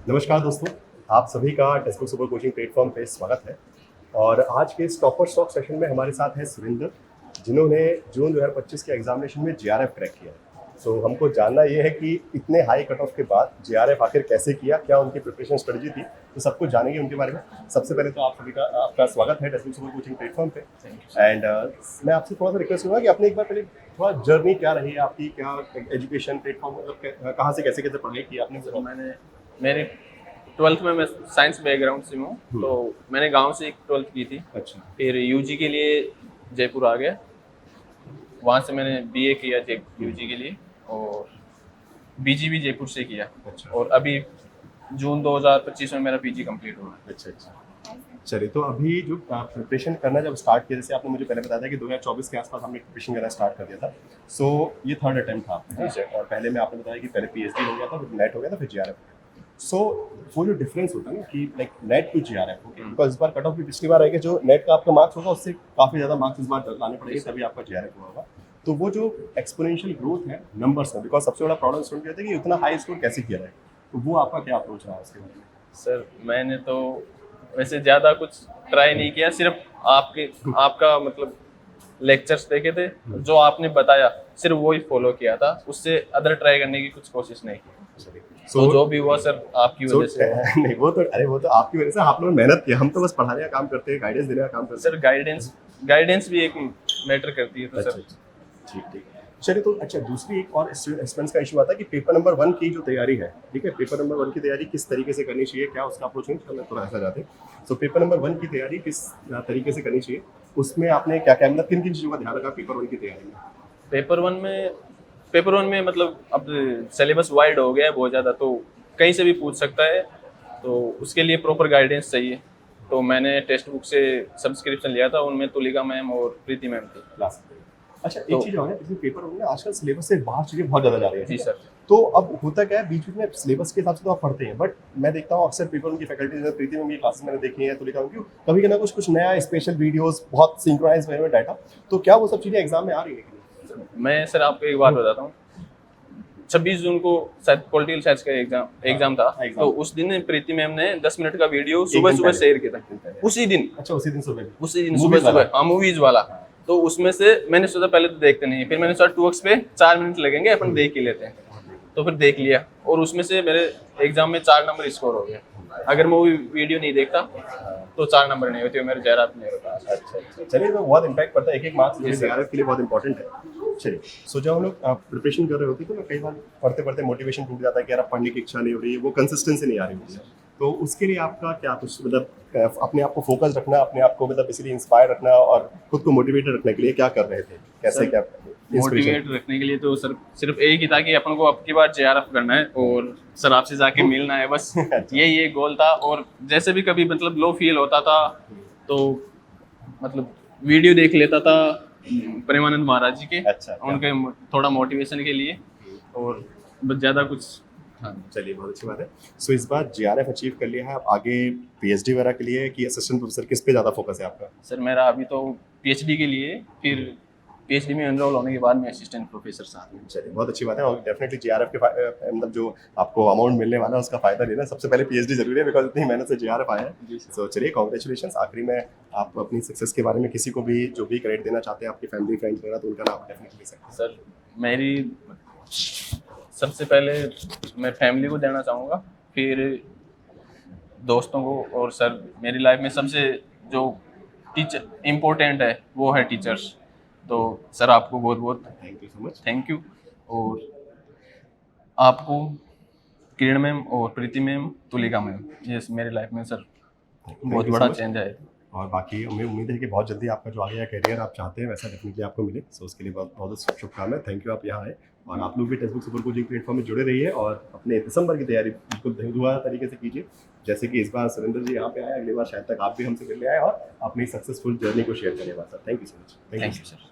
नमस्कार दोस्तों, आप सभी का text book super coaching platform पे स्वागत है। और आज के इस टॉपर स्टॉक सेशन में हमारे साथ है सुरेंद्र, जिन्होंने जून 2025 के एग्जामिनेशन में जीआरएफ क्रैक किया है। तो हमको जानना ये है कि इतने हाई कट ऑफ के बाद जीआरएफ आखिर कैसे किया, क्या उनकी प्रिपरेशन स्ट्रेटजी थी, तो सब कुछ जानेंगे उनके बारे में। सबसे पहले तो आप सभी का आपका स्वागत है text book super coaching platform पे। एंड मैं आपसे थोड़ा सा रिक्वेस्ट करूँगा कि आपने एक बार पहले थोड़ा जर्नी क्या रही है आपकी, क्या एजुकेशन प्लेटफॉर्म, मतलब कहाँ से कैसे कैसे पढ़ाई की आपने? मैंने मेरे 12th में मैं साइंस बैकग्राउंड से हूँ, तो मैंने गांव से एक 12th की थी। अच्छा। फिर यूजी के लिए जयपुर आ गया, वहाँ से मैंने बीए किया यूजी के लिए, और बीजी भी जयपुर से किया। अच्छा। और अभी जून 2025 में मेरा पीजी कंप्लीट हुआ। अच्छा अच्छा, चलिए। तो अभी जो प्रिपरेशन करना जब स्टार्ट किया, जैसे आपने मुझे पहले बताया था कि 2024 के आसपास हमने प्रिपरेशन करना स्टार्ट कर दिया था, सो ये थर्ड अटेम्प्ट था आपका। जी सर। और पहले में आपने बताया कि पहले पीएचडी हो गया था, फिर नेट हो गया था, फिर जीआरएफ। सो वो जो डिफरेंस होता है ना कि like NET to JRF, because इस बार कट ऑफ भी पिछली बार आएगा, जो नेट का आपका मार्क्स होगा उससे काफ़ी ज़्यादा मार्क्स इस बार लाने पड़ेंगे, तभी आपका जीआरएफ हुआ होगा। तो वो जो एक्सपोनेंशियल ग्रोथ है नंबर्स में, बिकॉज सबसे बड़ा प्रॉब्लम स्टूडेंट ये होता है कि इतना हाई स्कोर कैसे किया जाए, तो वो आपका क्या अप्रोच रहा उसके बारे में? सर मैंने तो वैसे ज़्यादा कुछ ट्राई नहीं किया, सिर्फ आपका मतलब लेक्चर्स देखे थे, जो आपने बताया सिर्फ वो ही फॉलो किया था, उससे अदर ट्राई करने की कुछ कोशिश नहीं की। So, तो जो भी हुआ सर आपकी वजह से हुआ। नहीं, वो तो आपकी वजह से, आप लोगों ने मेहनत की, हम तो बस पढ़ाने का काम करते हैं, गाइडेंस देने का काम करते हैं। सर गाइडेंस भी एक मैटर करती है, तो अच्छा, सर ठीक ठीक। चलिए, तो अच्छा, दूसरी एक और स्टूडेंट्स का इशू आता है कि पेपर नंबर 1 की जो तैयारी है, ठीक है, पेपर नंबर 1 की तैयारी किस तरीके से करनी चाहिए, क्या उसका अप्रोच है, थोड़ा ऐसा जाते हैं। सो पेपर नंबर 1 की तैयारी किस तरीके से करनी चाहिए, उसमें आपने क्या क्या, मतलब किन किन चीज़ों का ध्यान रखा पेपर 1 की तैयारी में? पेपर वन में मतलब अब सिलेबस वाइड हो गया है बहुत ज़्यादा, तो कहीं से भी पूछ सकता है, तो उसके लिए प्रॉपर गाइडेंस चाहिए। तो मैंने टेक्स्ट बुक से सब्सक्रिप्शन लिया था, उनमें तुलिका मैम और प्रीति मैम थी। क्लास। अच्छा, एक तो- चीज़ और है, इसमें पेपर 1 में आजकल सिलेबस से बाहर चीज़ें बहुत ज़्यादा जा रही है। जी सर। तो अब होता क्या है, बीच बीच में सिलेबस के हिसाब से तो आप पढ़ते हैं, बट मैं देखता हूँ अक्सर पेपर उनकी फैकल्टी, जैसे प्रीति में भी क्लासेस मैंने देखी है, तो लिखा हूँ क्यों कभी ना कुछ नया स्पेशल वीडियोस, बहुत सिंक्रोनाइज वे में डाटा, तो क्या वो सब चीज़ें एग्जाम में आ रही है? मैं सर आपको एक बात बताता हूँ, 26 जून को शायद पॉलिटिकल साइंस का एग्जाम था, एग्जाम। तो उस दिन प्रीति मैम ने 10 मिनट का वीडियो सुबह सुबह शेयर किया था। उसी दिन अच्छा, उसी दिन सुबह सुबह सुबह, हाँ, मूवीज वाला। तो उसमें से मैंने सोचा पहले तो देखते नहीं, फिर मैंने सोचा 2x पे 4 मिनट लगेंगे, अपन देख ही लेते हैं, तो फिर देख लिया, और उसमें से मेरे एग्जाम में 4 नंबर स्कोर हो गया। अगर मैं वो वीडियो नहीं देखता तो 4 नंबर नहीं होते, मेरे जयराब नहीं होता। अच्छा अच्छा, चलिए, तो बहुत इम्पैक्ट पड़ता है, एक मार्क्स जी सर। जीआरएफ के लिए बहुत इंपॉर्टेंट है। चलिए, सो जब हम लोग प्रिपरेशन कर रहे होते हैं तो कई बार पढ़ते पढ़ते मोटिवेशन टूट जाता है कि यार अब पढ़ने की इच्छा नहीं हो रही है, वो कंसिस्टेंसी नहीं आ रही होती है। तो उसके लिए आपका क्या कुछ, मतलब अपने आप को फोकस रखना, अपने आप को मतलब इसीलिए इंस्पायर रखना और खुद को मोटिवेटेड रखने के लिए क्या कर रहे थे, कैसे सर, क्या मोटिवेट रखने के लिए तो सर सिर्फ एक ही था कि अपन को अब की बार जेआरएफ करना है और सर आपसे जाके मिलना है, बस यही एक गोल था। और जैसे भी कभी मतलब लो फील होता था तो मतलब वीडियो देख लेता था प्रेमानंद महाराज जी के। अच्छा, उनके थोड़ा मोटिवेशन के लिए, और बस ज़्यादा कुछ। हाँ, चलिए, बहुत अच्छी बात है। सो इस बार जीआरएफ अचीव कर लिया है, अब आगे पीएचडी वगैरह के लिए कि असिस्टेंट प्रोफेसर, किस पे ज़्यादा फोकस है आपका? सर मेरा अभी तो पीएचडी के लिए, फिर पीएचडी में एनरोल होने के बाद में असिस्टेंट प्रोफेसर साहब। चलिए, बहुत अच्छी बात है। और डेफिनेटली जीआरएफ के मतलब जो आपको अमाउंट मिलने वाला है उसका फायदा लेना, सबसे पहले पीएचडी जरूरी है, बिकॉज इतनी मेहनत से जीआरएफ आया है। सो चलिए, कॉन्ग्रेचुलेशंस। आखिरी में आप अपनी सक्सेस के बारे में किसी को भी जो भी क्रेडिट देना चाहते हैं, आपकी फैमिली फ्रेंड्स वगैरह, तो उनका नाम डेफिनेटली ले सकते हैं। सर मेरी सबसे पहले मैं फैमिली को देना चाहूँगा, फिर दोस्तों को, और सर मेरी लाइफ में सबसे जो टीचर इम्पोर्टेंट है वो है टीचर्स। तो सर आपको बहुत बहुत thank you so much. Thank you. और आपको किरण मैम और प्रीति मैम, तुलिका मैम, ये मेरी लाइफ में सर बहुत you so बड़ा much। चेंज है। और बाकी हमें उम्मीद है कि बहुत जल्दी आपका जो आगे का करियर आप चाहते हैं वैसा डेफिनेटली आपको मिले। सो उसके लिए बहुत बहुत शुभकामनाएं। थैंक यू, आप यहाँ आए। और आप लोग भी text book super coaching platform में जुड़े रहिए और अपने दिसंबर की तैयारी बिल्कुल धुआं तरीके से कीजिए, जैसे कि इस बार सुरेंद्र जी यहाँ पे आए, अगली बार शायद तक आप भी हमसे मिलने आए और अपनी सक्सेसफुल जर्नी को शेयर करें हमारे साथ। Thank you so much. Thank you sir.